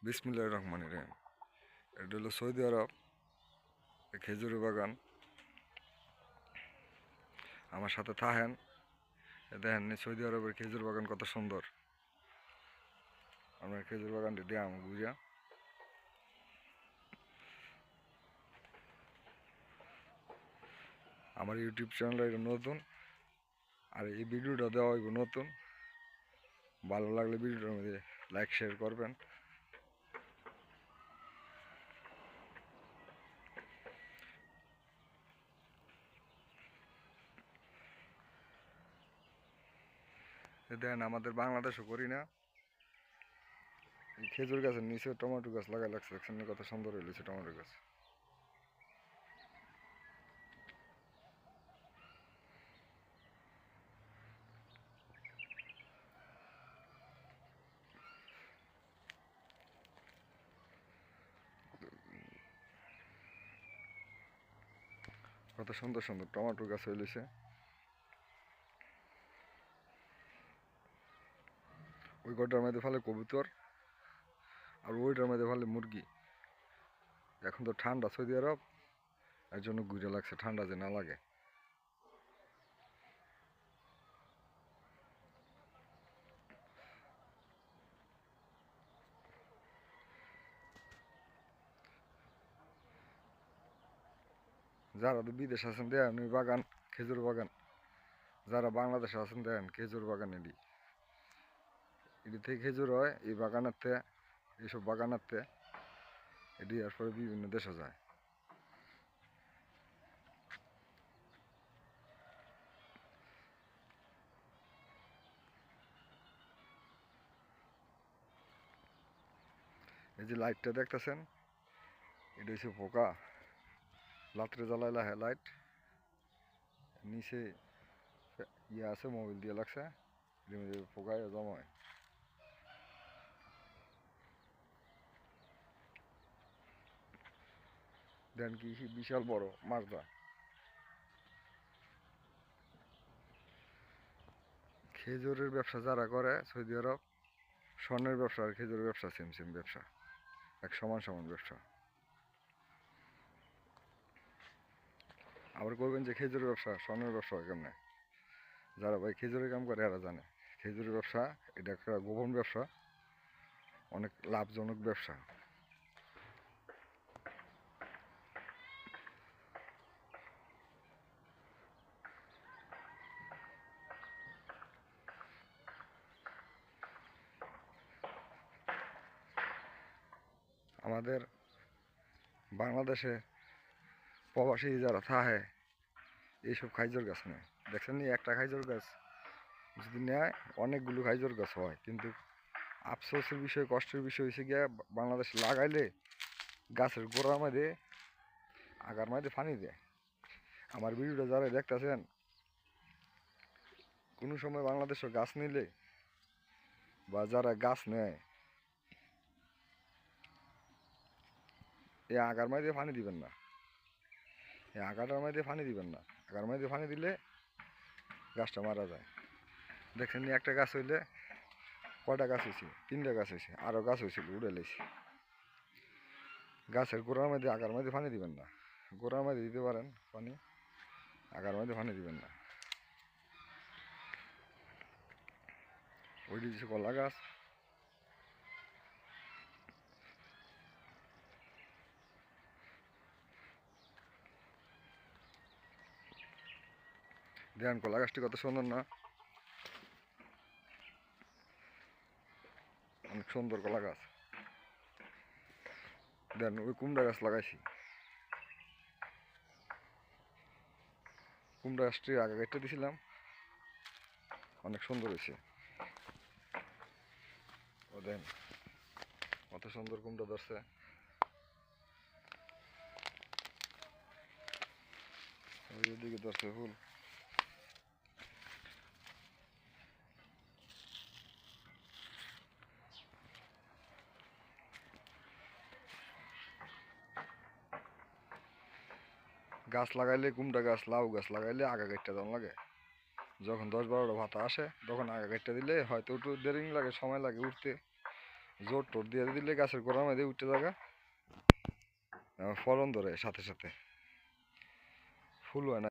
বিসমিল্লাহির রহমানির রহিম। এটা হলো সৌদি আরব, খেজুরের বাগান। আমার সাথে থাকেন, দেখেন সৌদি আরবের খেজুর বাগান কত সুন্দর। আমরা খেজুর বাগানটি দিয়ে বুঝা। আমার ইউটিউব চ্যানেল এটা নতুন, আর এই ভিডিওটা দেওয়া হইব নতুন। ভালো লাগলে ভিডিওটার মধ্যে লাইক শেয়ার করবেন। দেখেন আমাদের বাংলাদেশও করি না, এই খেজুর গাছের নিচে টমেটো গাছ লাগাই লাগছে, দেখছেন কত সুন্দর হয়েছে টমেটো গাছ। কত সুন্দর সুন্দর টমেটো গাছ হয়েছে। ওই গড্ডার মধ্যে ফেলে কবুতর, আর ওইটার মধ্যে ফেলে মুরগি। এখন তো ঠান্ডা সৌদি আরব, এর জন্য ঘুরে লাগছে, ঠান্ডা যে না লাগে। যারা তো বিদেশ আছেন দেন ওই বাগান, খেজুর বাগান। যারা বাংলাদেশে আছেন দেন খেজুর বাগান এটি থেকে খেজুর হয়, এই বাগানের থেকে, এইসব বাগানের থেকে এটি এরপরে বিভিন্ন দেশে যায়। এই যে লাইটটা দেখতেছেন, এটা হচ্ছে পোকা। রাত্রে জ্বালাইলা হ্যাঁ লাইট, নিচে ইয়ে আছে, মোবাইল দিয়ে লাগছে, এর মধ্যে পোকায় জমায়। দেন কি বিশাল বড় মাজরা। খেজুরের ব্যবসা যারা করে সৌদি আরব, স্বর্ণের ব্যবসা আর খেজুরের ব্যবসা সেম সেম ব্যবসা, এক সমান সমান ব্যবসা। আবার করবেন যে খেজুরের ব্যবসা স্বর্ণের ব্যবসা হয় কেমনে, যারা ভাই খেজুরের কাম করে এরা জানে। খেজুরের ব্যবসা এটা একটা গোপন ব্যবসা, অনেক লাভজনক ব্যবসা। আমাদের বাংলাদেশে প্রবাসী যারা থাকে, এইসব খাইজোর গাছ নেয়, দেখছেন নি একটা খাইজোর গাছ যদি নেয় অনেকগুলো খাইজোর গাছ হয়, কিন্তু আফসোসের বিষয়, কষ্টের বিষয় হয়েছে গিয়া বাংলাদেশে লাগাইলে গাছের গোড়ার মধ্যে, আগার মধ্যে পানি দেয়। আমার ভিডিওটা যারা দেখতেছেন, কোনো সময় বাংলাদেশে গাছ নিলে বা যারা গাছ নেয়, এই আগার মধ্যে পানি দিবেন না, এই আগাটার মধ্যে পানি দিবেন না। আগার মধ্যে পানি দিলে গাছটা মারা যায়। দেখছেন নি একটা গাছ হইলে কয়টা গাছ হয়েছে, 3টা গাছ হয়েছে, আরও গাছ হয়েছিল উড়ে লেছি। গাছের গোড়ার মধ্যে আগার মধ্যে পানি দিবেন না, গোড়ার মধ্যে দিতে পারেন পানি, আগার মধ্যে পানি দিবেন না। ওইটি দিচ্ছে কলা গাছ। দেখেন কলা গাছটি কত সুন্দর না, অনেক সুন্দর কলা গাছ। দেন ওই কুমড়া গাছ লাগাইছি, কুমড়া গাছটি আগে কেটে দিছিলাম, অনেক সুন্দর হয়েছে। ও দেন কত সুন্দর কুমড়া ধরছে। ওইদিকে ধরছে ফুল। গাছ লাগাইলে কুমড়া গাছ, লাউ গাছ লাগাইলে আগা কেটে দেওয়া লাগে। যখন 10-12টা ভাতা আসে তখন আগা কেটে দিলে হয়তো একটু দেরি লাগে, সময় লাগে উঠতে, জোর টোর দিয়ে দিলে গাছের গোড়ার মধ্যে উঠে জায়গা ফলন ধরে সাথে সাথে ফুল হয় না।